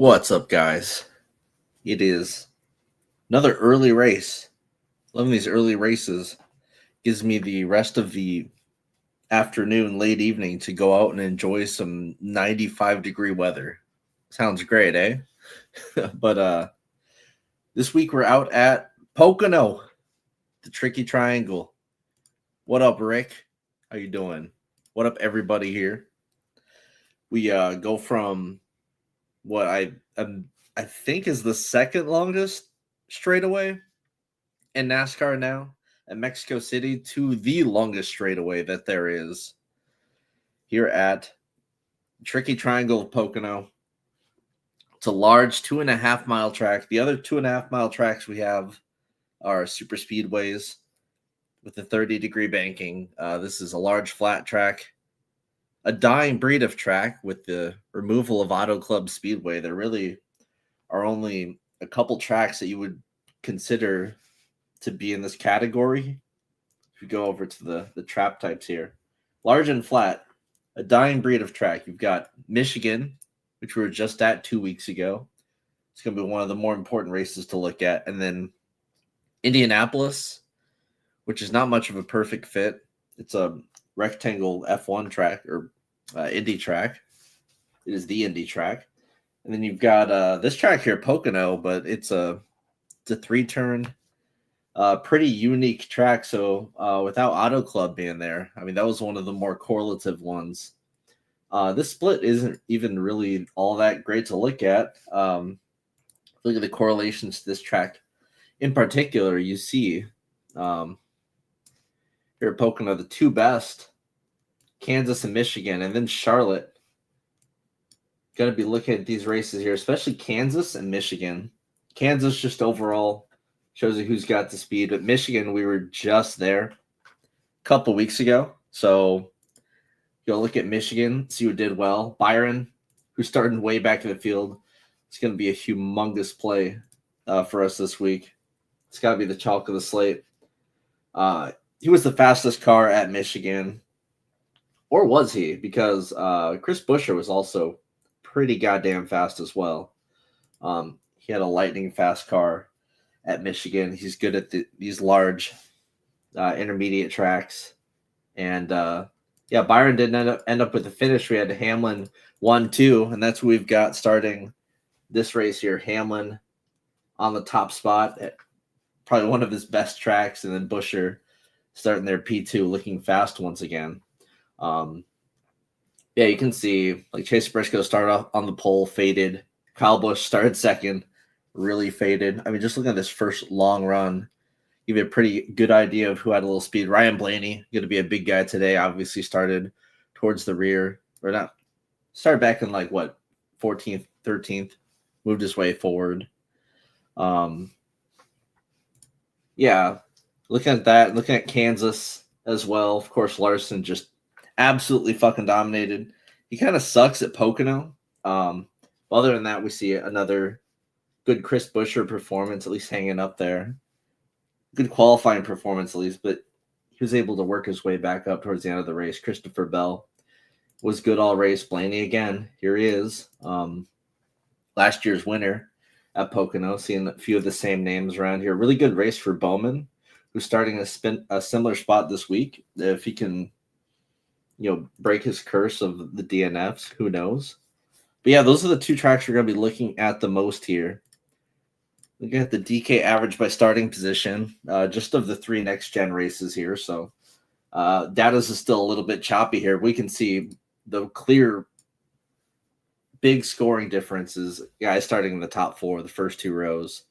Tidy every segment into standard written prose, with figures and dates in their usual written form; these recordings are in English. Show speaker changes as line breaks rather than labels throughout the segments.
What's up, guys? It is another early race. Loving these early races. Gives me the rest of the afternoon, late evening to go out and enjoy some 95-degree weather. Sounds great, eh? But this week we're out at Pocono, the Tricky Triangle. What up, Rick? How you doing? What up, everybody here? We go from what I think is the second longest straightaway in NASCAR now at Mexico City to the longest straightaway that there is here at Tricky Triangle of Pocono. It's a large 2.5 mile track. The other 2.5 mile tracks we have are super speedways with the 30-degree banking. This is a large flat track, a dying breed of track with the removal of Auto Club Speedway. There really are only a couple tracks that you would consider to be in this category. If we go over to the trap types here, large and flat, a dying breed of track. You've got Michigan, which we were just at 2 weeks ago. It's going to be one of the more important races to look at. And then Indianapolis, which is not much of a perfect fit. It's a rectangle F1 track or Indy track. It is the Indy track. And then you've got this track here, Pocono, but it's a 3-turn, pretty unique track. So without Auto Club being there, I mean, that was one of the more correlative ones. This split isn't even really all that great to look at. Look at the correlations to this track. In particular, you see here at Pocono, the two best, Kansas and Michigan, and then Charlotte. Got to be looking at these races here, especially Kansas and Michigan. Kansas just overall shows you who's got the speed, but Michigan, we were just there a couple weeks ago. So you'll look at Michigan, see who did well. Byron, who's starting way back in the field, it's going to be a humongous play for us this week. It's got to be the chalk of the slate. He was the fastest car at Michigan, or was he? Because Chris Buescher was also pretty goddamn fast as well. He had a lightning fast car at Michigan. He's good at these large intermediate tracks. And Byron didn't end up with the finish. We had Hamlin 1-2, and that's who we've got starting this race here. Hamlin on the top spot at probably one of his best tracks, and then Buescher starting their P2 looking fast once again. You can see like Chase Briscoe started off on the pole, faded. Kyle Busch started second, really faded. I mean, just looking at this first long run, give you a pretty good idea of who had a little speed. Ryan Blaney, going to be a big guy today, obviously started towards the rear, or not, started back in 14th, 13th, moved his way forward. Looking at that, looking at Kansas as well. Of course, Larson just absolutely fucking dominated. He kind of sucks at Pocono. Other than that, we see another good Chris Buescher performance, at least hanging up there. Good qualifying performance, at least, but he was able to work his way back up towards the end of the race. Christopher Bell was good all race. Blaney again, here he is. Last year's winner at Pocono, seeing a few of the same names around here. Really good race for Bowman, who's starting a similar spot this week. If he can, break his curse of the DNFs, who knows? But those are the two tracks we're going to be looking at the most here. Looking at the DK average by starting position, just of the 3 next-gen races here. So data is still a little bit choppy here. We can see the clear big scoring differences. Guys starting in the top 4, the first 2 rows,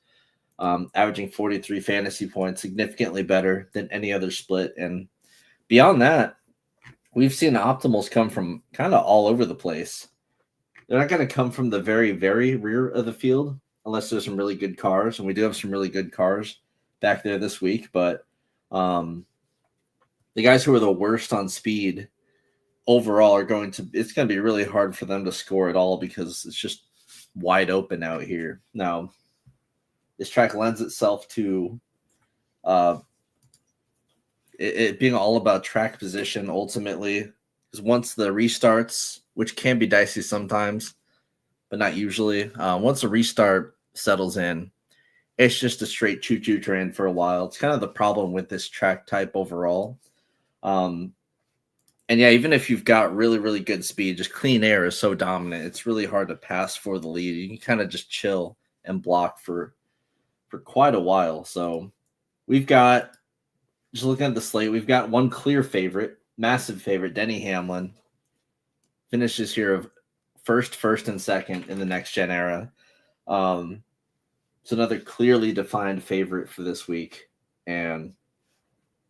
averaging 43 fantasy points, significantly better than any other split. And beyond that, we've seen optimals come from kind of all over the place. They're not going to come from the very, very rear of the field unless there's some really good cars. And we do have some really good cars back there this week. But the guys who are the worst on speed overall it's going to be really hard for them to score at all because it's just wide open out here. Now, this track lends itself to it being all about track position ultimately, because once the restarts, which can be dicey sometimes, but not usually. Once the restart settles in, it's just a straight choo-choo train for a while. It's kind of the problem with this track type overall. And yeah, even if you've got really, really good speed, just clean air is so dominant. It's really hard to pass for the lead. You can kind of just chill and block for quite a while. So we've got, just looking at the slate, we've got one clear favorite, massive favorite, Denny Hamlin. Finishes here of first, and second in the next gen era. It's another clearly defined favorite for this week. And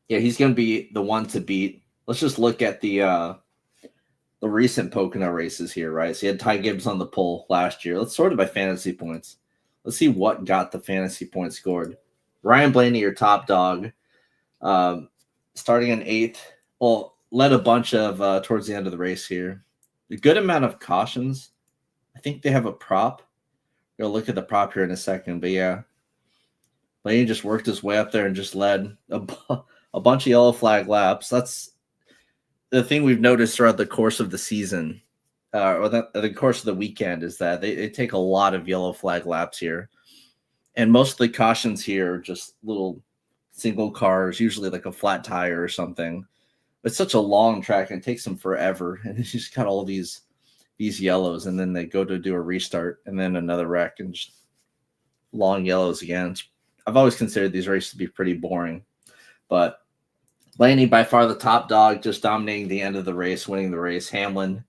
yeah, he's going to be the one to beat. Let's just look at the recent Pocono races here, right? So you had Ty Gibbs on the pole last year. Let's sort it by fantasy points. Let's see what got the fantasy points scored. Ryan Blaney, your top dog, starting in 8th. Well, led a bunch of towards the end of the race here. A good amount of cautions. I think they have a prop. We'll look at the prop here in a second. But yeah, Blaney just worked his way up there and just led a bunch of yellow flag laps. That's the thing we've noticed throughout the course of the season, the course of the weekend, is that they take a lot of yellow flag laps here. And most of the cautions here are just little single cars, usually like a flat tire or something. It's such a long track and it takes them forever. And it's just got all these yellows, and then they go to do a restart and then another wreck and just long yellows again. I've always considered these races to be pretty boring. But Blaney, by far the top dog, just dominating the end of the race, winning the race. Hamlin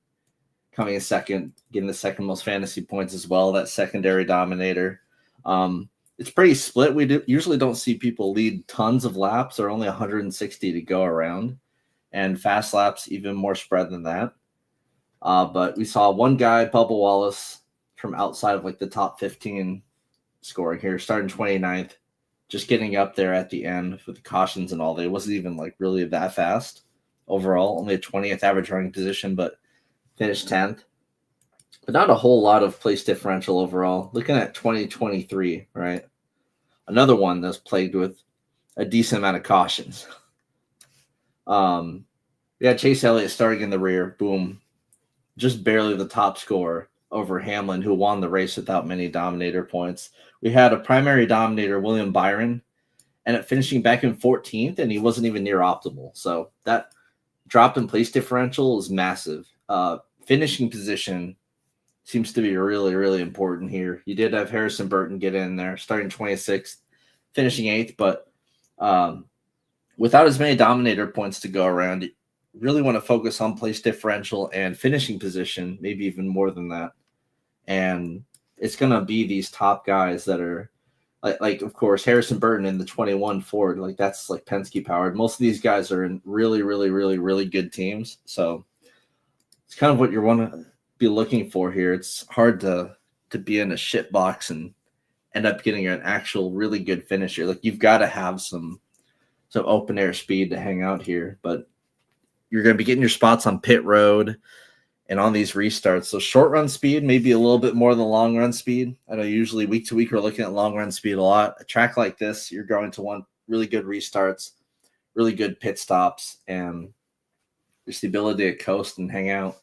coming in second, getting the second most fantasy points as well, that secondary dominator. It's pretty split. We usually don't see people lead tons of laps. There are only 160 to go around, and fast laps even more spread than that. But we saw one guy, Bubba Wallace, from outside of like the top 15 scoring here, starting 29th. Just getting up there at the end with the cautions and all that. It wasn't even like really that fast overall. Only a 20th average running position, but finished 10th. But not a whole lot of place differential overall. Looking at 2023, right? Another one that's plagued with a decent amount of cautions. Yeah, Chase Elliott starting in the rear. Boom. Just barely the top scorer over Hamlin, who won the race without many dominator points. We had a primary dominator, William Byron, and it finishing back in 14th, and he wasn't even near optimal. So that drop in place differential is massive. Finishing position seems to be really, really important here. You did have Harrison Burton get in there, starting 26th, finishing 8th, but without as many dominator points to go around, you really want to focus on place differential and finishing position, maybe even more than that. And it's going to be these top guys that are like, of course, Harrison Burton in the 21 Ford, like that's like Penske powered. Most of these guys are in really, really, really, really good teams. So it's kind of what you want to be looking for here. It's hard to be in a shit box and end up getting an actual really good finisher. Like you've got to have some open air speed to hang out here, but you're going to be getting your spots on pit road and on these restarts. So short run speed, maybe a little bit more than long run speed. I know usually week to week we're looking at long run speed a lot. A track like this, you're going to want really good restarts, really good pit stops, and just the ability to coast and hang out.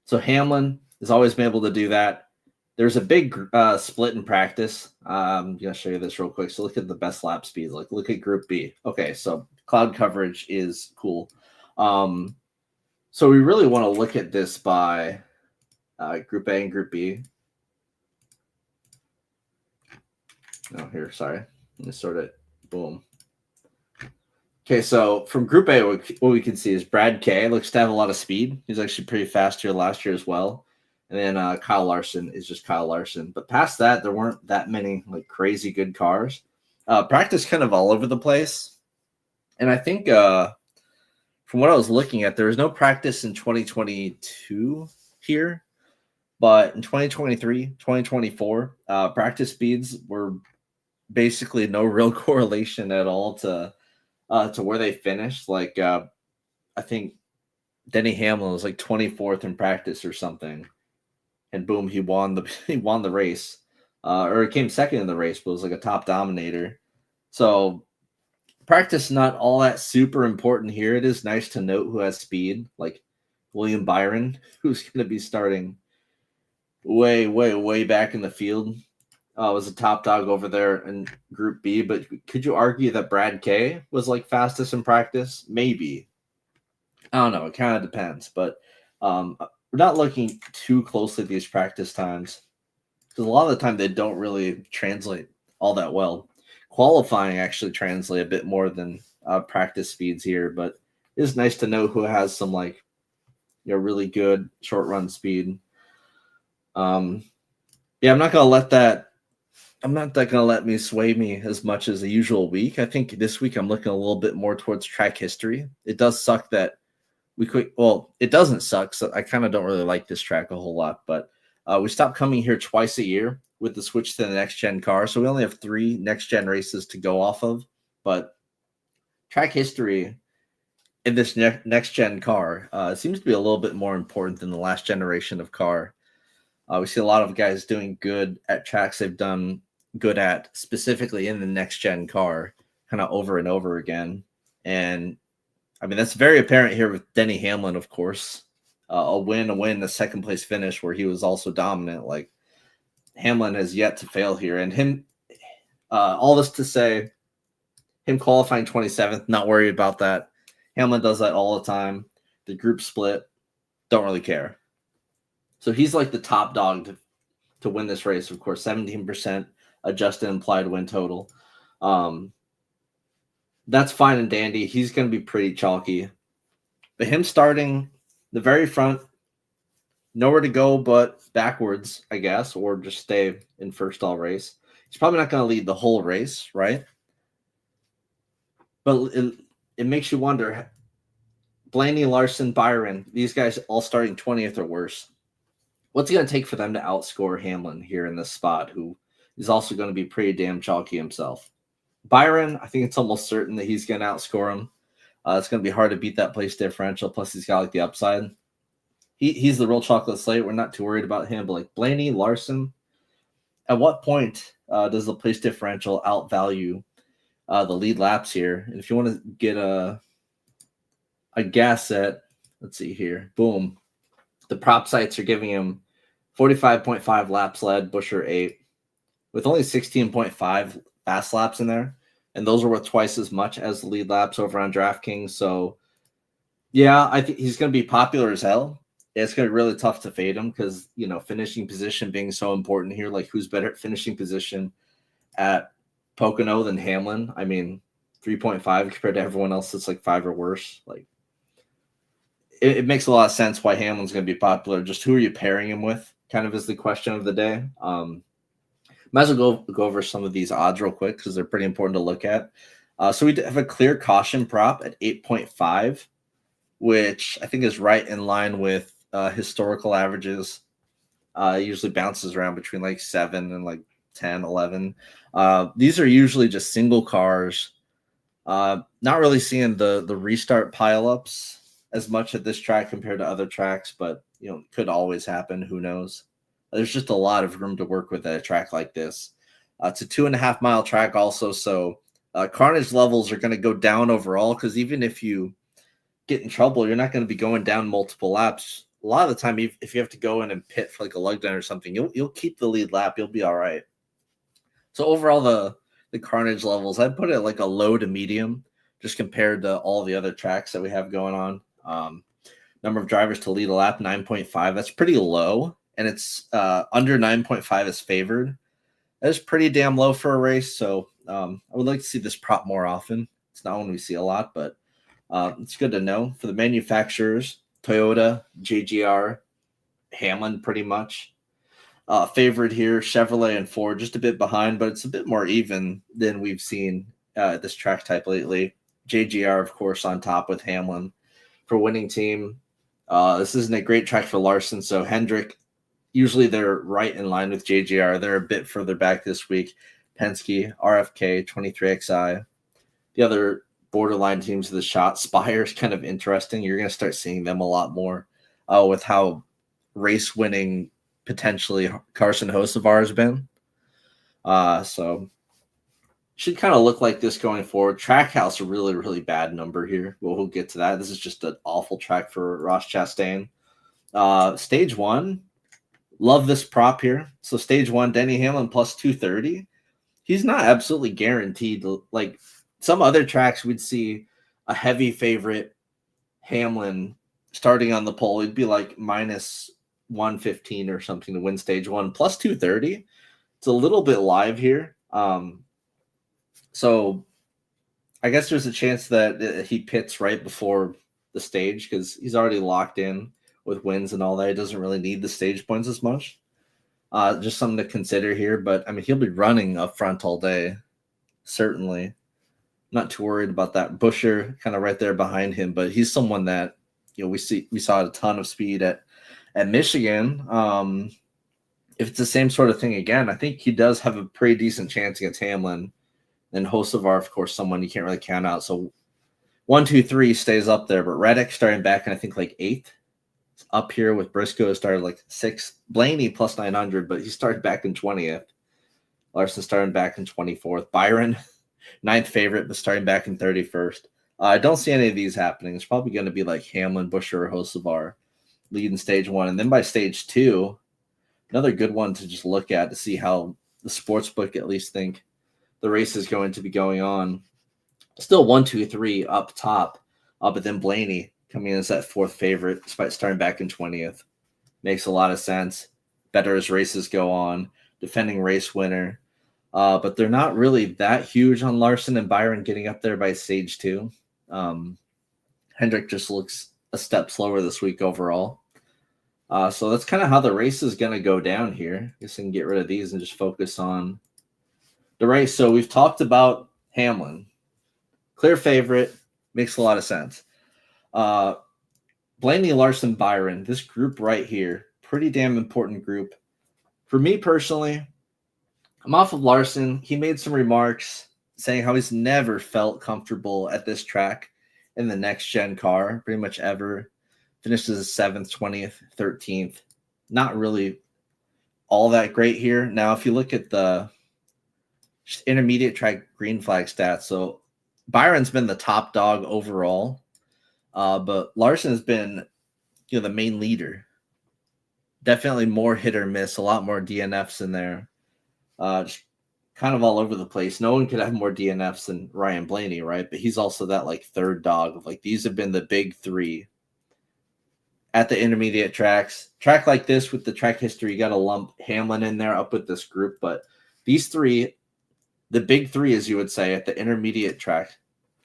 So Hamlin has always been able to do that. There's a big split in practice. I'm going to show you this real quick. So look at the best lap speeds. Like look at Group B. Okay, so cloud coverage is cool. So we really want to look at this by Group A and Group B. Oh, here, sorry. Let me sort it. Boom. Okay, so from Group A, what we can see is Brad K looks to have a lot of speed. He's actually pretty fast here last year as well. And then Kyle Larson is just Kyle Larson. But past that, there weren't that many like crazy good cars. Practice kind of all over the place. And I think from what I was looking at, there was no practice in 2022 here. But in 2023, 2024, practice speeds were basically no real correlation at all to where they finished. Like I think Denny Hamlin was like 24th in practice or something, and boom, he won the race, or he came second in the race, but was like a top dominator. So practice not all that super important here. It is nice to note who has speed, like William Byron, who's going to be starting way back in the field. Was a top dog over there in Group B, but could you argue that Brad K was like fastest in practice? Maybe. I don't know. It kind of depends, but we're not looking too closely at these practice times because a lot of the time they don't really translate all that well. Qualifying actually translate a bit more than practice speeds here, but it's nice to know who has some like really good short run speed. Yeah, I'm not gonna let that. I'm not that gonna let me sway me as much as the usual week. I think this week I'm looking a little bit more towards track history. It does suck that we could. Well, it doesn't suck. So I kind of don't really like this track a whole lot. But we stopped coming here twice a year with the switch to the next gen car, so we only have 3 next gen races to go off of. But track history in this next gen car seems to be a little bit more important than the last generation of car. We see a lot of guys doing good at tracks they've done good at, specifically in the next gen car, kind of over and over again. And I mean, that's very apparent here with Denny Hamlin, of course. A win, a second place finish where he was also dominant. Like Hamlin has yet to fail here. And him, all this to say, him qualifying 27th, not worried about that. Hamlin does that all the time. The group split, don't really care. So he's like the top dog to win this race, of course, 17% adjusted implied win total. That's fine and dandy. He's going to be pretty chalky. But him starting the very front, nowhere to go but backwards, I guess, or just stay in first all race. He's probably not going to lead the whole race, right? But it makes you wonder. Blaney, Larson, Byron, these guys all starting 20th or worse. What's it going to take for them to outscore Hamlin here in this spot, who is also going to be pretty damn chalky himself? Byron, I think it's almost certain that he's going to outscore him. It's going to be hard to beat that place differential. Plus, he's got like the upside. He's the real chocolate slate. We're not too worried about him. But like Blaney, Larson, at what point does the place differential outvalue the lead laps here? And if you want to get a guess at, let's see here, boom. The prop sites are giving him 45.5 laps led, Buescher 8, with only 16.5 fast laps in there. And those are worth twice as much as the lead laps over on DraftKings. So, yeah, I think he's going to be popular as hell. It's going to be really tough to fade him because, finishing position being so important here. Like, who's better at finishing position at Pocono than Hamlin? I mean, 3.5 compared to everyone else that's like 5 or worse. Like, it makes a lot of sense why Hamlin's going to be popular. Just who are you pairing him with kind of is the question of the day. Might as well go over some of these odds real quick because they're pretty important to look at. So we have a clear caution prop at 8.5, which I think is right in line with historical averages. Usually bounces around between like 7 and like 10, 11. These are usually just single cars. Not really seeing the restart pileups as much at this track compared to other tracks, but could always happen. Who knows? There's just a lot of room to work with at a track like this. It's a 2.5 mile track also, so carnage levels are going to go down overall because even if you get in trouble, you're not going to be going down multiple laps. A lot of the time, if you have to go in and pit for like a lug down or something, you'll keep the lead lap. You'll be all right. So overall, the carnage levels, I'd put it like a low to medium, just compared to all the other tracks that we have going on. Number of drivers to lead a lap, 9.5. That's pretty low, and it's under 9.5 is favored. That is pretty damn low for a race. So I would like to see this prop more often. It's not one we see a lot, but it's good to know. For the manufacturers, Toyota, JGR, Hamlin pretty much. Favored here, Chevrolet and Ford just a bit behind, but it's a bit more even than we've seen this track type lately. JGR, of course, on top with Hamlin for winning team. This isn't a great track for Larson, so Hendrick, usually they're right in line with JGR. They're a bit further back this week. Penske, RFK, 23XI. The other borderline teams of the shot. Spire is kind of interesting. You're going to start seeing them a lot more with how race-winning potentially Carson Hocevar has been. So should kind of look like this going forward. Trackhouse, a really, really bad number here. We'll get to that. This is just an awful track for Ross Chastain. Stage 1, Love this prop here. So stage 1, Denny Hamlin plus 230. He's not absolutely guaranteed. Like some other tracks, we'd see a heavy favorite Hamlin starting on the pole. It'd be like minus 115 or something to win stage 1. Plus 230. It's a little bit live here. So I guess there's a chance that he pits right before the stage because he's already locked in with wins and all that. He doesn't really need the stage points as much. Just something to consider here. But, I mean, he'll be running up front all day, certainly. Not too worried about that. Busher kind of right there behind him, but he's someone that, you know, we saw a ton of speed at Michigan. If it's the same sort of thing again, I think he does have a pretty decent chance against Hamlin. And Hocevar, of course, someone you can't really count out. So 1, 2, 3 stays up there, but Reddick starting back in I think like 8th. Up here with Briscoe started like 6th. Blaney plus 900, but he started back in 20th. Larson starting back in 24th. Byron, 9th favorite, but starting back in 31st. I don't see any of these happening. It's probably going to be like Hamlin, Busher, or Hocevar leading stage 1. And then by stage 2, another good one to just look at to see how the sportsbook at least think the race is going to be going on. Still 1, 2, 3 up top, but then Blaney coming in as that 4th favorite, despite starting back in 20th. Makes a lot of sense. Better as races go on. Defending race winner. But they're not really that huge on Larson and Byron getting up there by stage 2. Hendrick just looks a step slower this week overall. So that's kind of how the race is going to go down here. I guess I can get rid of these and just focus on the race. So we've talked about Hamlin. Clear favorite. Makes a lot of sense. Blaney, Larson, Byron. This group right here. Pretty damn important group. For me personally, I'm off of Larson. He made some remarks saying how he's never felt comfortable at this track in the next-gen car, pretty much ever. Finishes 7th, 20th, 13th. Not really all that great here. Now, if you look at the intermediate track green flag stats, so Byron's been the top dog overall, but Larson has been, the main leader. Definitely more hit or miss, a lot more DNFs in there. Just kind of all over the place. No one could have more DNFs than Ryan Blaney, right? But he's also that like third dog of like these have been the big 3 at the intermediate tracks. Track like this with the track history, you got to lump Hamlin in there up with this group. But these 3, the big 3, as you would say, at the intermediate track,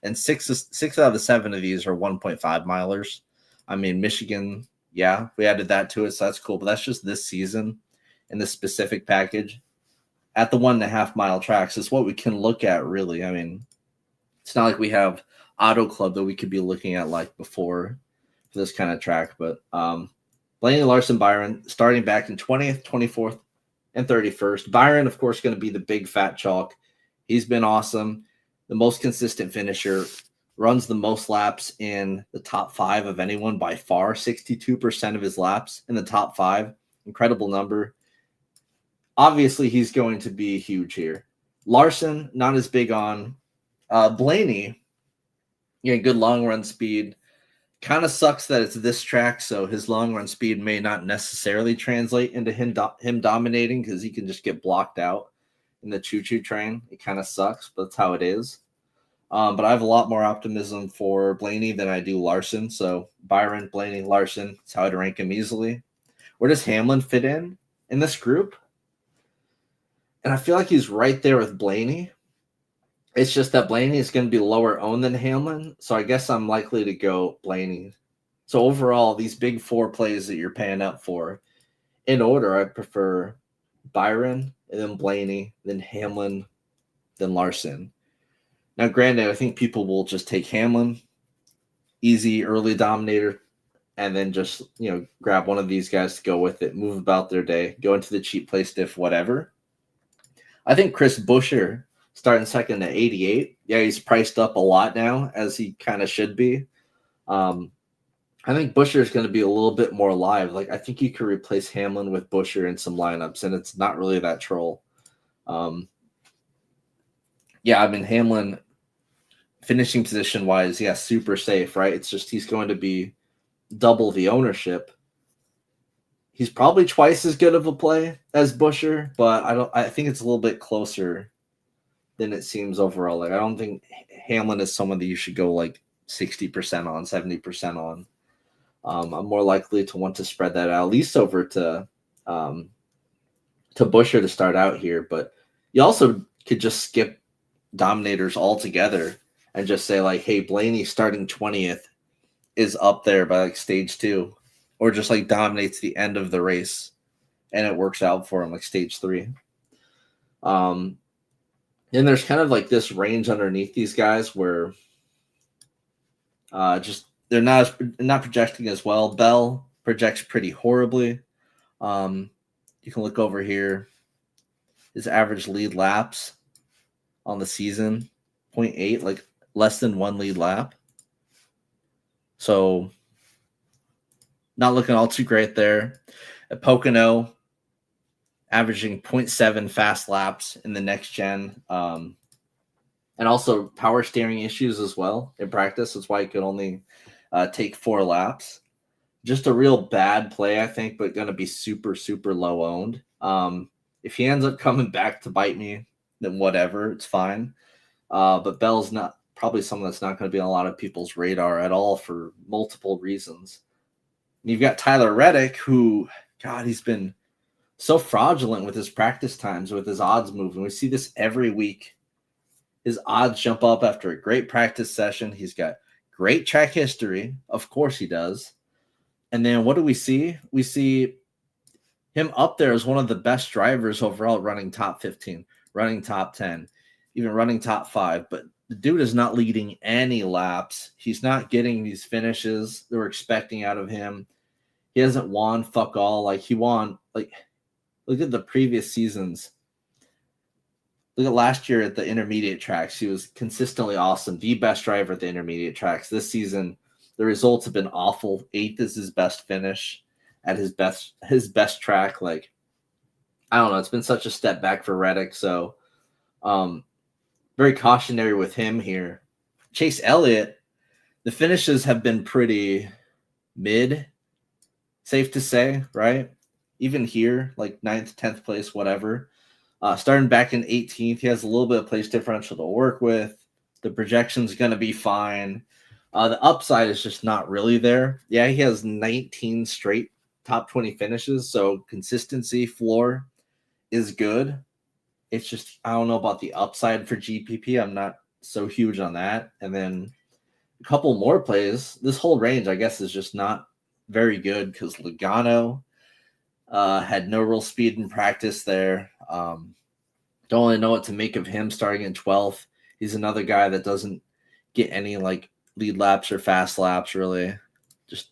and 6 out of the 7 of these are 1.5 milers. I mean, Michigan, yeah, we added that to it, so that's cool. But that's just this season in this specific package. At the 1.5 mile tracks is what we can look at, really. I mean, it's not like we have Auto Club that we could be looking at like before for this kind of track. But Blaney, Larson, Byron starting back in 20th, 24th, and 31st. Byron, of course, going to be the big fat chalk. He's been awesome. The most consistent finisher. Runs the most laps in the top 5 of anyone by far. 62% of his laps in the top 5. Incredible number. Obviously, he's going to be huge here. Larson, not as big on. Blaney, good long run speed. Kind of sucks that it's this track, so his long run speed may not necessarily translate into him dominating because he can just get blocked out in the choo-choo train. It kind of sucks, but that's how it is. But I have a lot more optimism for Blaney than I do Larson. So Byron, Blaney, Larson, that's how I'd rank him easily. Where does Hamlin fit in this group? And I feel like he's right there with Blaney. It's just that Blaney is going to be lower owned than Hamlin. So I guess I'm likely to go Blaney. So overall, these big 4 plays that you're paying up for, in order, I prefer Byron, and then Blaney, then Hamlin, then Larson. Now, granted, I think people will just take Hamlin, easy early dominator, and then just, grab one of these guys to go with it, move about their day, go into the cheap play stiff, whatever. I think Chris Buescher starting second at 88. Yeah, he's priced up a lot now, as he kind of should be. I think Buescher is going to be a little bit more live. Like, I think you could replace Hamlin with Buescher in some lineups, and it's not really that troll. Hamlin, finishing position-wise, super safe, right? It's just he's going to be double the ownership. He's probably twice as good of a play as Busher, but I think it's a little bit closer than it seems overall. Like I don't think Hamlin is someone that you should go like 60% on, 70% on. I'm more likely to want to spread that out, at least over to Busher to start out here. But you also could just skip dominators altogether and just say like, hey, Blaney starting 20th is up there by like stage 2, or just like dominates the end of the race and it works out for him like stage 3. And there's kind of like this range underneath these guys where just they're not projecting as well. Bell projects pretty horribly. You can look over here. His average lead laps on the season, 0.8, like less than 1 lead lap. So not looking all too great there. At Pocono, averaging 0.7 fast laps in the next gen. And also power steering issues as well in practice. That's why he could only take 4 laps. Just a real bad play, I think, but going to be super, super low owned. If he ends up coming back to bite me, then whatever, it's fine. But Bell's not probably someone that's not going to be on a lot of people's radar at all for multiple reasons. And you've got Tyler Reddick, who, God, he's been so fraudulent with his practice times, with his odds moving. We see this every week. His odds jump up after a great practice session. He's got great track history. Of course he does. And then what do we see? We see him up there as one of the best drivers overall, running top 15, running top 10, even running top 5. But the dude is not leading any laps. He's not getting these finishes that we're expecting out of him. He hasn't won fuck all. Like he won, like look at the previous seasons. Look at last year at the intermediate tracks. He was consistently awesome, the best driver at the intermediate tracks. This season, the results have been awful. 8th is his best finish at his best track. Like, I don't know. It's been such a step back for Reddick. So, very cautionary with him here. Chase Elliott, the finishes have been pretty mid, safe to say, right? Even here, like 9th, 10th place, whatever. Starting back in 18th, he has a little bit of place differential to work with. The projection's going to be fine. The upside is just not really there. Yeah, he has 19 straight top 20 finishes, so consistency floor is good. It's just, I don't know about the upside for GPP. I'm not so huge on that. And then a couple more plays. This whole range, I guess, is just not very good because Logano had no real speed in practice there. Don't really know what to make of him starting in 12th. He's another guy that doesn't get any like lead laps or fast laps, really. Just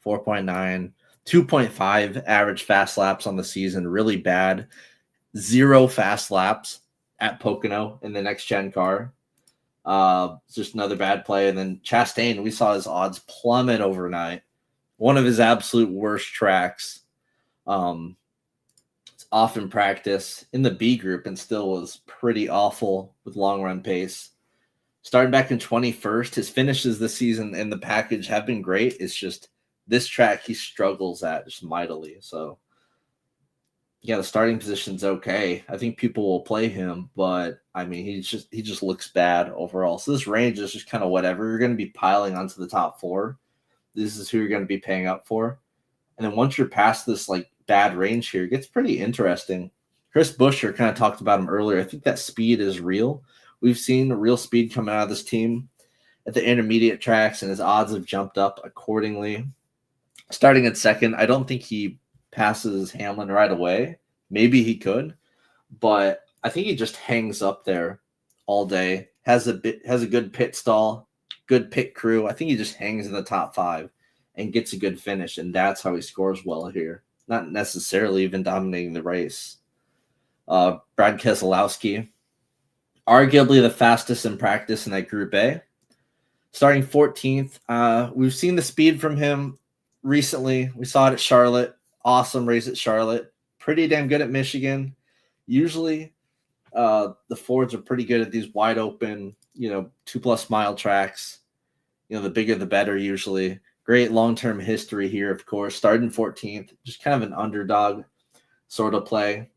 4.9, 2.5 average fast laps on the season. Really bad. 0 fast laps at Pocono in the next gen car. Just another bad play. And then Chastain, we saw his odds plummet overnight. One of his absolute worst tracks. It's off in practice in the B group and still was pretty awful with long run pace. Starting back in 21st, his finishes this season in the package have been great. It's just this track he struggles at just mightily. So, yeah, the starting position's okay. I think people will play him, but I mean, he just looks bad overall. So this range is just kind of whatever. You're going to be piling onto the top 4. This is who you're going to be paying up for. And then once you're past this like bad range here, it gets pretty interesting. Chris Buescher kind of talked about him earlier. I think that speed is real. We've seen real speed coming out of this team at the intermediate tracks, and his odds have jumped up accordingly. Starting at second, I don't think he passes Hamlin right away. Maybe he could, but I think he just hangs up there all day. Has a good pit stall, good pit crew. I think he just hangs in the top 5 and gets a good finish, and that's how he scores well here. Not necessarily even dominating the race. Brad Keselowski, arguably the fastest in practice in that Group A. Starting 14th. We've seen the speed from him recently. We saw it at Charlotte. Awesome race at Charlotte. Pretty damn good at Michigan. Usually the Fords are pretty good at these wide open, 2+ mile tracks. The bigger the better usually. Great long-term history here, of course. Starting 14th, just kind of an underdog sort of play.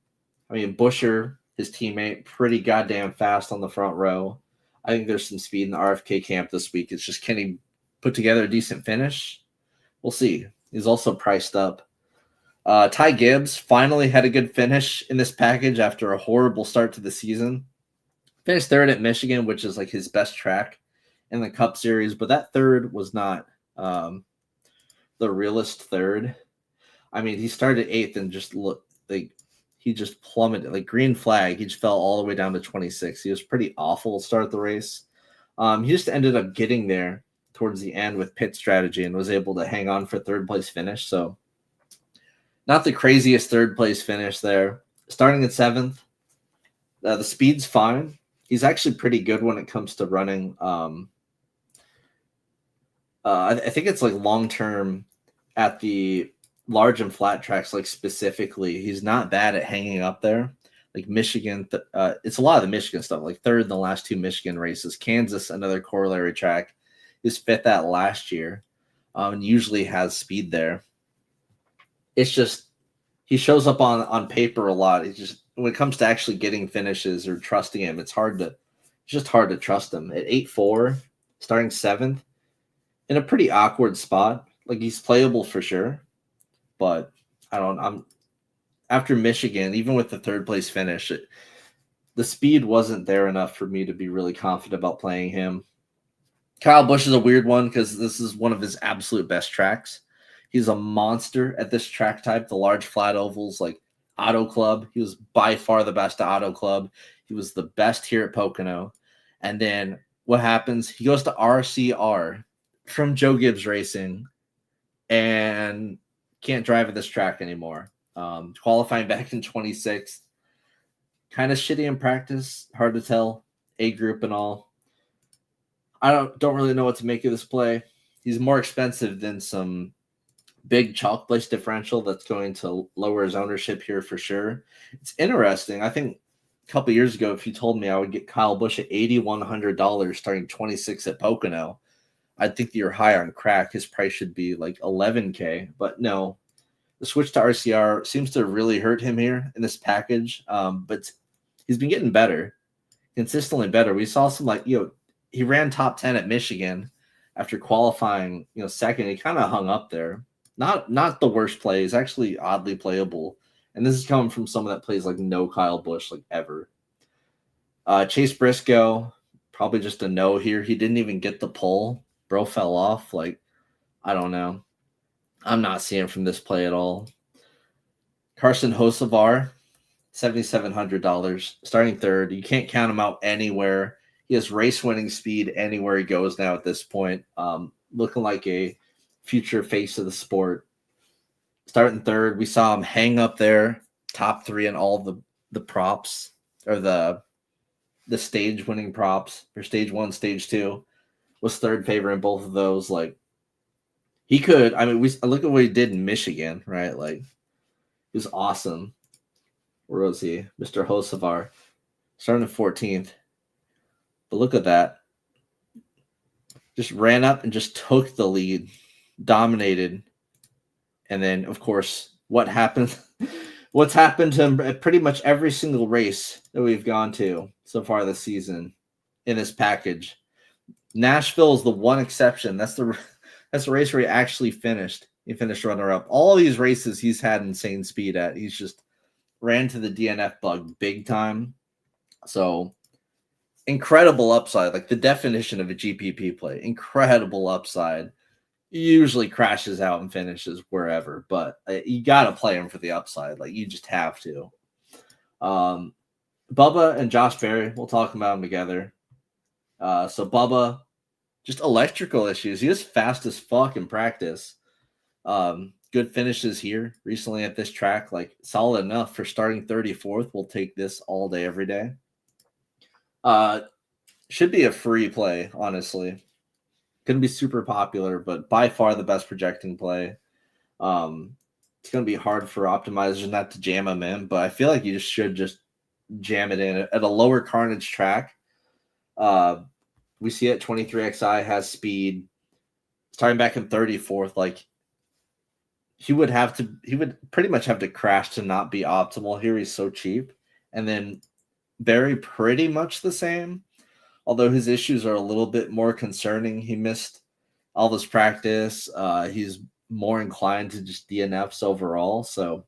I mean, Busher, his teammate, pretty goddamn fast on the front row. I think there's some speed in the RFK camp this week. It's just, can he put together a decent finish? We'll see. He's also priced up. Ty Gibbs finally had a good finish in this package after a horrible start to the season. Finished third at Michigan, which is like his best track in the Cup Series, but that third was not the realest third. I mean, he started eighth and just looked like he just plummeted, like green flag. He just fell all the way down to 26. He was pretty awful to start the race. He just ended up getting there towards the end with pit strategy and was able to hang on for third place finish. So not the craziest third place finish there. Starting at seventh, the speed's fine. He's actually pretty good when it comes to running. I think it's like long-term at the large and flat tracks, like specifically, he's not bad at hanging up there. Like Michigan, it's a lot of the Michigan stuff, like third in the last two Michigan races. Kansas, another corollary track, is fifth at last year, and usually has speed there. It's just he shows up on paper a lot. It's just when it comes to actually getting finishes or trusting him, it's just hard to trust him. At 8-4, starting seventh, in a pretty awkward spot. Like he's playable for sure, but I'm after Michigan, even with the third place finish, the speed wasn't there enough for me to be really confident about playing him. Kyle Busch is a weird one because this is one of his absolute best tracks. He's a monster at this track type, the large flat ovals, like Auto Club. He was by far the best at Auto Club. He was the best here at Pocono. And then what happens? He goes to RCR from Joe Gibbs Racing and can't drive at this track anymore. Qualifying back in 26th. Kind of shitty in practice. Hard to tell. A group and all. I don't really know what to make of this play. He's more expensive than some big chalk place differential that's going to lower his ownership here for sure. It's interesting. I think a couple years ago, if you told me I would get Kyle Busch at $8,100 starting 26 at Pocono, I'd think that you're high on crack. His price should be like $11K, but no. The switch to RCR seems to really hurt him here in this package, but he's been getting better, consistently better. We saw some he ran top 10 at Michigan after qualifying, second. He kind of hung up there. Not the worst play. He's actually oddly playable. And this is coming from someone that plays like no Kyle Busch, like ever. Chase Briscoe, probably just a no here. He didn't even get the pole. Bro fell off. Like, I don't know. I'm not seeing from this play at all. Carson Hocevar, $7,700, starting third. You can't count him out anywhere. He has race-winning speed anywhere he goes now at this point. Looking like a future face of the sport. Starting third, we saw him hang up there, top three in all the props, or the stage-winning props for stage one, stage two. Was third favorite in both of those. Like, he could. I mean, look at what he did in Michigan, right? Like, he was awesome. Where was he? Mr. Hocevar, starting 14th. But look at that. Just ran up and just took the lead, dominated. And then, of course, what happened? What's happened to him at pretty much every single race that we've gone to so far this season in this package. Nashville is the one exception. That's the race where he actually finished. He finished runner-up. All these races he's had insane speed at. He's just ran to the DNF bug big time. So incredible upside, like the definition of a GPP play. Incredible upside. He usually crashes out and finishes wherever, but you got to play him for the upside. Like, you just have to. Bubba and Josh Berry, we'll talk about them together. So Bubba, just electrical issues. He was fast as fuck in practice. Good finishes here recently at this track, like solid enough for starting 34th. We'll take this all day, every day. Should be a free play, honestly. Going to be super popular, but by far the best projecting play. It's going to be hard for optimizers not to jam him in, but I feel like you should just jam it in at a lower carnage track. We see it. 23XI has speed. starting back in 34th, like he would pretty much have to crash to not be optimal here. He's so cheap. And then Barry pretty much the same, although his issues are a little bit more concerning. He missed all this practice. He's more inclined to just DNFs overall, so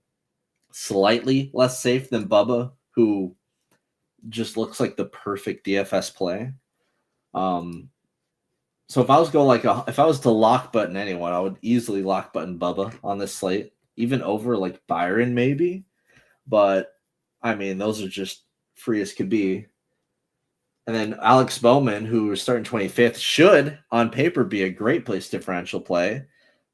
slightly less safe than Bubba, who just looks like the perfect DFS play. So if I was if I was to lock button anyone, I would easily lock button Bubba on this slate, even over like Byron maybe. But I mean, those are just free as could be. And then Alex Bowman, who is starting 25th, should on paper be a great place differential play.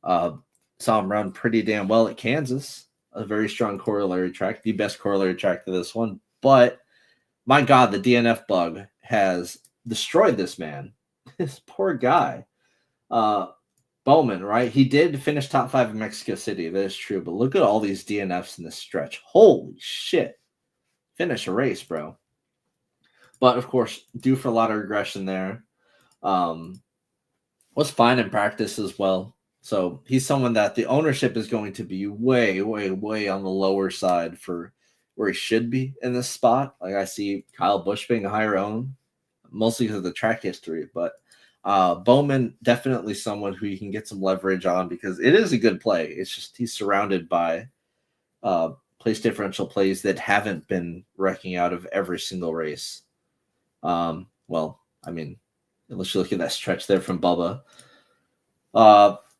Saw him run pretty damn well at Kansas, a very strong corollary track, the best corollary track to this one. But my God, the DNF bug has destroyed this man. This poor guy. Bowman, right? He did finish top 5 in Mexico City. That is true. But look at all these DNFs in this stretch. Holy shit. Finish a race, bro. But, of course, due for a lot of regression there. Was fine in practice as well. So he's someone that the ownership is going to be way, way, way on the lower side for where he should be in this spot. Like I see Kyle Busch being a higher own, mostly because of the track history. But Bowman, definitely someone who you can get some leverage on because it is a good play. It's just he's surrounded by place differential plays that haven't been wrecking out of every single race. Well, I mean, unless you look at that stretch there from Bubba.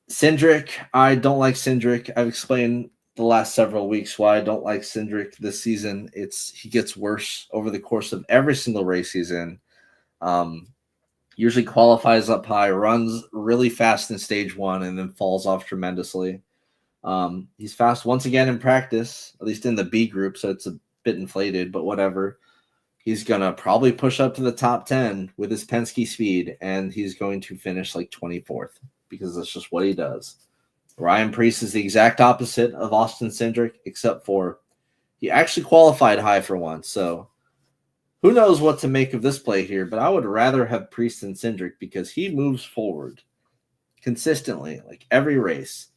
Cindric, I don't like Cindric. I've explained the last several weeks why I don't like Cindric this season. He gets worse over the course of every single race he's in. Usually qualifies up high, runs really fast in stage 1, and then falls off tremendously. He's fast once again in practice, at least in the B group, so it's a bit inflated, but whatever. He's going to probably push up to the top 10 with his Penske speed, and he's going to finish like 24th because that's just what he does. Ryan Preece is the exact opposite of Austin Cindric, except for he actually qualified high for once. So who knows what to make of this play here, but I would rather have Preece than Cindric because he moves forward consistently, like every race.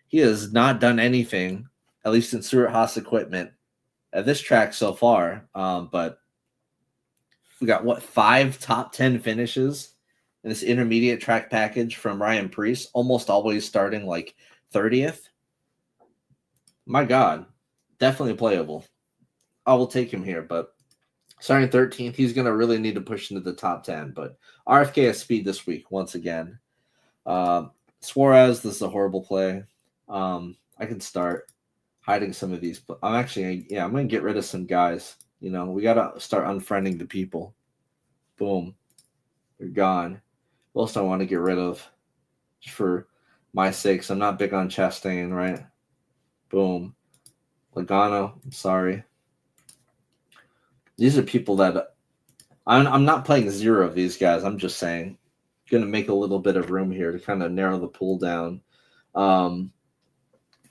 He has not done anything, at least in Stewart-Haas equipment, at this track so far. But we got, 5 top 10 finishes in this intermediate track package from Ryan Preece, almost always starting like 30th. My God, definitely playable. I will take him here, but starting 13th, he's going to really need to push into the top 10. But RFK has speed this week once again. Suarez, this is a horrible play. I can start hiding some of these, but I'm going to get rid of some guys. You know, we got to start unfriending the people. Boom. They're gone. Who else do I want to get rid of? Just for my sakes. I'm not big on Chastain, right? Boom. Logano, I'm sorry. These are people that I'm not playing 0 of these guys. I'm just saying, going to make a little bit of room here to kind of narrow the pool down.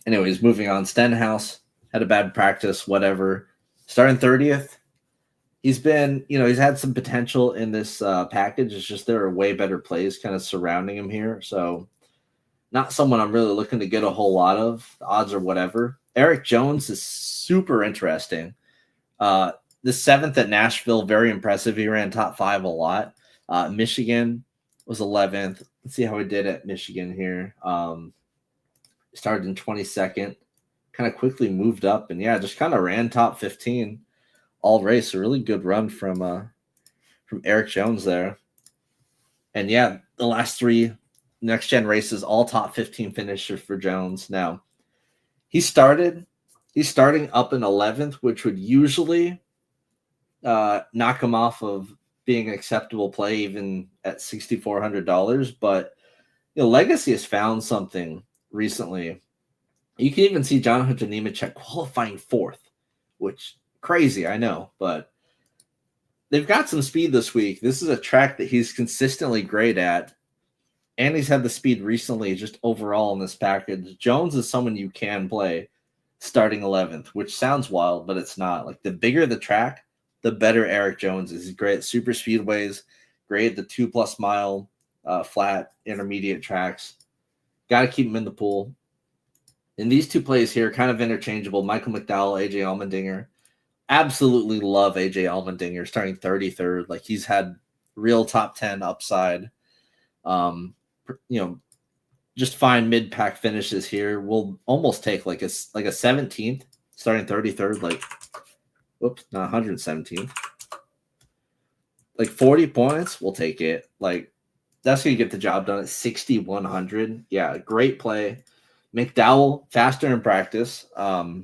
Anyways, moving on. Stenhouse had a bad practice, whatever. Starting 30th. He's been, he's had some potential in this package. It's just there are way better plays kind of surrounding him here. So not someone I'm really looking to get a whole lot of. The odds are whatever. Eric Jones is super interesting. The 7th at Nashville, very impressive. He ran top 5 a lot. Michigan was 11th. Let's see how he did at Michigan here. Started in 22nd. Kind of quickly moved up. And, just kind of ran top 15 all race. A really good run from Eric Jones there. And, the last 3 next-gen races, all top 15 finishers for Jones. Now, he's starting up in 11th, which would usually knock him off of being an acceptable play even at $6,400. But Legacy has found something recently. You can even see Jonathan Nemechek qualifying 4th, which crazy, I know, but they've got some speed this week. This is a track that he's consistently great at, and he's had the speed recently just overall in this package. Jones is someone you can play starting 11th, which sounds wild, but it's not. Like, the bigger the track, the better Eric Jones is. He's great at super speedways, great at the 2+ mile flat intermediate tracks. Got to keep him in the pool. And these two plays here, kind of interchangeable. Michael McDowell, AJ Allmendinger. Absolutely love AJ Allmendinger starting 33rd. Like, he's had real top 10 upside. Just fine mid-pack finishes here. We'll almost take like a 17th, starting 33rd. Like, whoops, not 117th. Like 40 points, we'll take it. Like, that's going to get the job done at 6,100. Yeah, great play. McDowell, faster in practice. Now,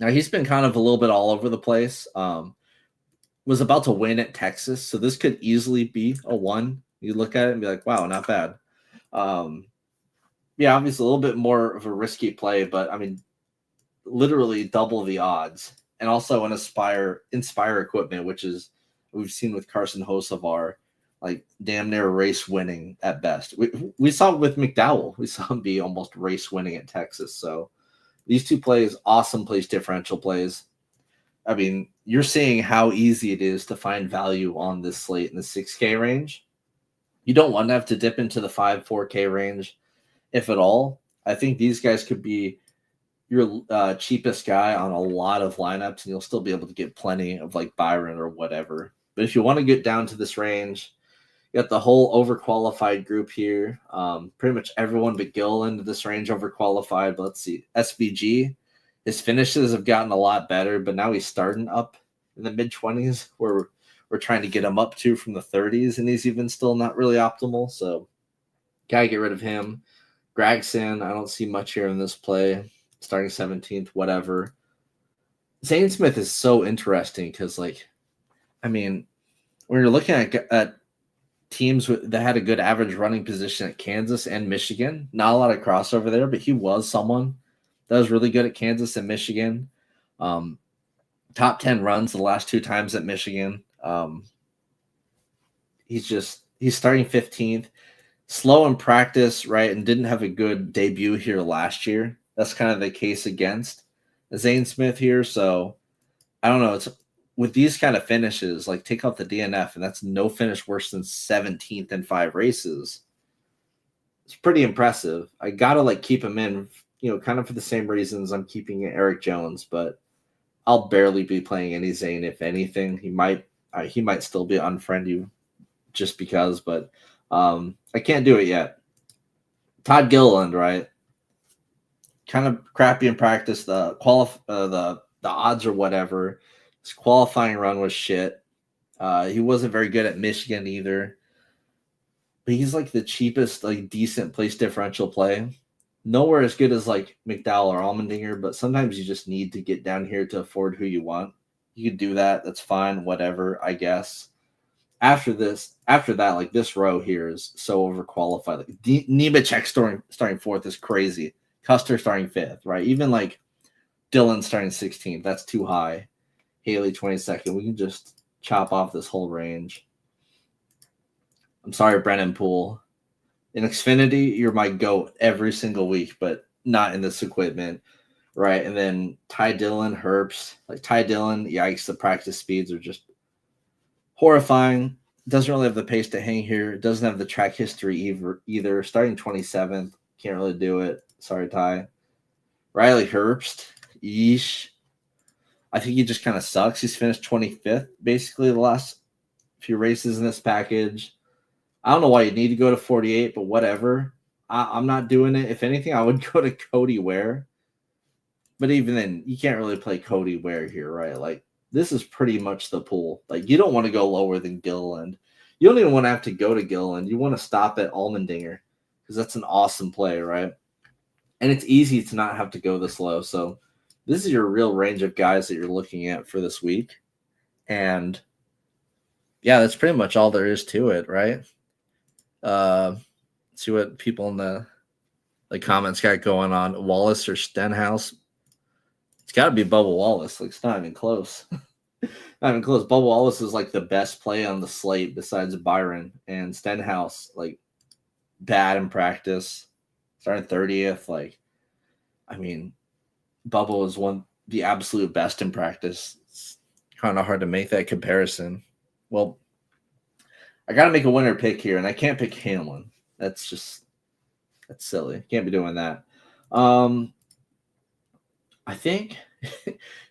he's been kind of a little bit all over the place. Was about to win at Texas, so this could easily be a 1. You look at it and be like, wow, not bad. Yeah, obviously a little bit more of a risky play, but I mean, literally double the odds. And also an Inspire equipment, which is we've seen with Carson Hocevar, like damn near race winning at best. We saw it with McDowell. We saw him be almost race winning at Texas. So these two plays, awesome place differential plays. I mean, you're seeing how easy it is to find value on this slate in the 6K range. You don't want to have to dip into the 4K range, if at all. I think these guys could be your cheapest guy on a lot of lineups, and you'll still be able to get plenty of like Byron or whatever. But if you want to get down to this range, you got the whole overqualified group here. Pretty much everyone but Gill into this range overqualified. But let's see. SVG, his finishes have gotten a lot better, but now he's starting up in the mid-20s where we're trying to get him up to from the 30s, and he's even still not really optimal. So gotta get rid of him. Gregson, I don't see much here in this play. Starting 17th, whatever. Zane Smith is so interesting because, like, I mean, when you're looking at teams that had a good average running position at Kansas and Michigan, not a lot of crossover there, but he was someone that was really good at Kansas and Michigan. Top 10 runs the last 2 times at Michigan. He's starting 15th. Slow in practice, right, and didn't have a good debut here last year. That's kind of the case against Zane Smith here. So I don't know. It's with these kind of finishes, like take out the DNF, and that's no finish worse than 17th in 5 races. It's pretty impressive. I gotta like keep him in, kind of for the same reasons I'm keeping Eric Jones, but I'll barely be playing any Zane. If anything, he might still be unfriend you just because, but I can't do it yet. Todd Gilliland, right? Kind of crappy in practice. The odds or whatever. His qualifying run was shit. He wasn't very good at Michigan either. But he's like the cheapest, like decent place differential play. Nowhere as good as like McDowell or Allmendinger, but sometimes you just need to get down here to afford who you want. You can do that. That's fine. Whatever, I guess. After that, like this row here is so overqualified. Like Nemechek starting 4th is crazy. Custer starting 5th, right? Even like Dylan starting 16th, that's too high. Haley 22nd. We can just chop off this whole range. I'm sorry, Brennan Poole. In Xfinity, you're my GOAT every single week, but not in this equipment, right? And then Ty Dillon, Herbst. Like Ty Dillon, yikes, the practice speeds are just horrifying. Doesn't really have the pace to hang here. Doesn't have the track history either. Starting 27th. Can't really do it. Sorry, Ty. Riley Herbst. Yeesh. I think he just kind of sucks. He's finished 25th basically the last few races in this package. I don't know why you need to go to 48, but whatever. I'm not doing it. If anything, I would go to Cody Ware. But even then, you can't really play Cody Ware here, right? Like, this is pretty much the pool. Like, you don't want to go lower than Gilliland. You don't even want to have to go to Gilliland. You want to stop at Allmendinger because that's an awesome play, right? And it's easy to not have to go this low. So this is your real range of guys that you're looking at for this week. And, yeah, that's pretty much all there is to it, right? See what people in the comments got going on. Wallace or Stenhouse? It's got to be Bubba Wallace. Like, it's not even close. Not even close. Bubba Wallace is like the best play on the slate besides Byron. And Stenhouse, like, bad in practice. Starting 30th. Like, I mean, Bubba was the absolute best in practice. It's kind of hard to make that comparison. Well, I got to make a winner pick here, and I can't pick Hamlin. That's just That's silly. Can't be doing that. I think,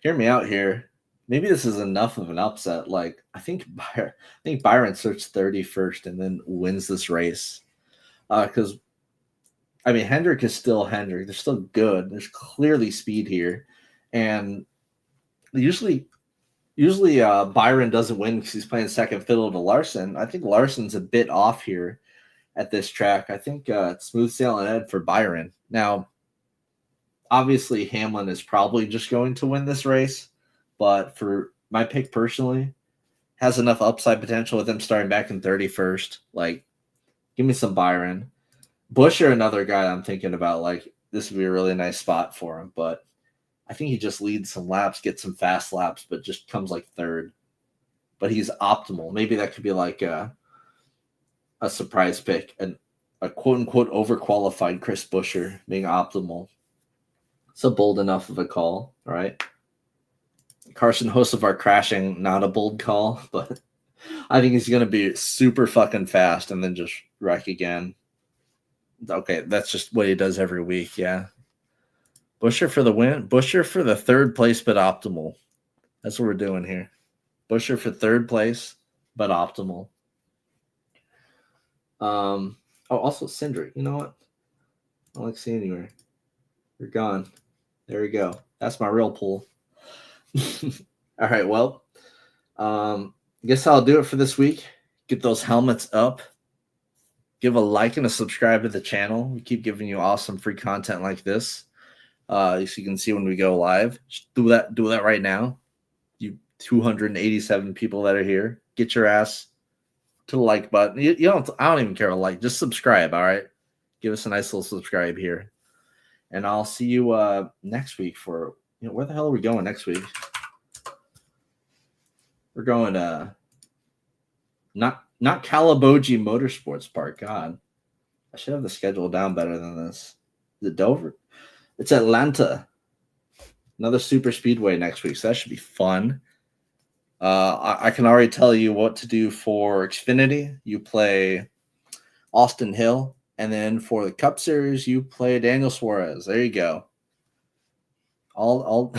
hear me out here. Maybe this is enough of an upset. Like I think Byron starts 31st and then wins this race. Because I mean Hendrick is still Hendrick. They're still good. There's clearly speed here, and usually Byron doesn't win because he's playing second fiddle to Larson. I think Larson's a bit off here at this track. I think it's smooth sailing ahead for Byron. Now, obviously, Hamlin is probably just going to win this race, but for my pick personally, has enough upside potential with him starting back in 31st. Like, give me some Byron. Buescher, another guy I'm thinking about. Like, this would be a really nice spot for him, but I think he just leads some laps, gets some fast laps, but just comes like third. But he's optimal. Maybe that could be like a surprise pick, and a quote unquote overqualified Chris Buescher being optimal. It's a bold enough of a call, all right? Carson Hocevar crashing, not a bold call, but I think he's going to be super fucking fast and then just wreck again. Okay, that's just what he does every week, yeah. Buescher for the win. Buescher for the third place, but optimal. That's what we're doing here. Buescher for third place, but optimal. Also Cindric. You know what? I don't like seeing you. You're gone. There we go. That's my real pool. All right, well, I guess I'll do it for this week. Get those helmets up. Give a like and a subscribe to the channel. We keep giving you awesome free content like this. So you can see when we go live. Just do that right now. You 287 people that are here. Get your ass to the like button. You don't. I don't even care to like. Just subscribe. All right. Give us a nice little subscribe here, and I'll see you next week for where the hell are we going next week? We're going not Calabogie Motorsports Park. God, I should have the schedule down better than this. Is it Dover? It's Atlanta. Another super speedway next week, so that should be fun. I can already tell you what to do for Xfinity. You play Austin Hill, and then for the Cup Series, you play Daniel Suarez. There you go. All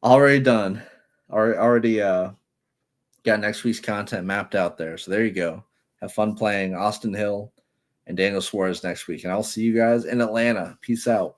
already done. Already got next week's content mapped out there. So there you go. Have fun playing Austin Hill and Daniel Suarez next week, and I'll see you guys in Atlanta. Peace out.